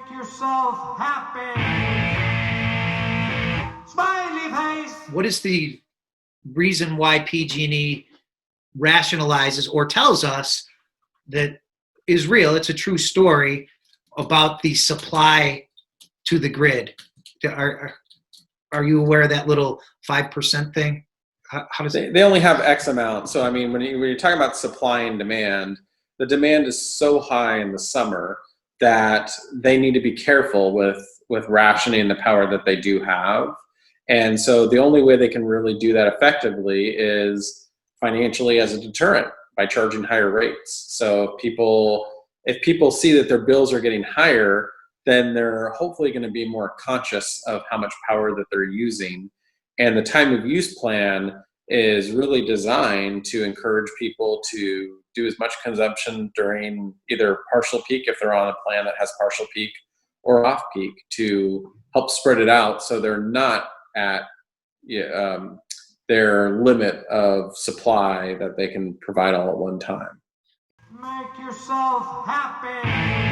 Make yourself happy. Smiley face. What is the reason why PG&E rationalizes or tells us that is real, it's a true story about the supply to the grid? Are you aware of that little 5% thing? How does it? They only have X amount. So, I mean, when you're talking about supply and demand, the demand is so high in the summer that they need to be careful with rationing the power that they do have. And so the only way they can really do that effectively is financially as a deterrent by charging higher rates. So if people see that their bills are getting higher, then they're hopefully going to be more conscious of how much power that they're using. And the time of use plan is really designed to encourage people to do as much consumption during either partial peak, if they're on a plan that has partial peak, or off peak, to help spread it out so they're not at their limit of supply that they can provide all at one time. Make yourself happy.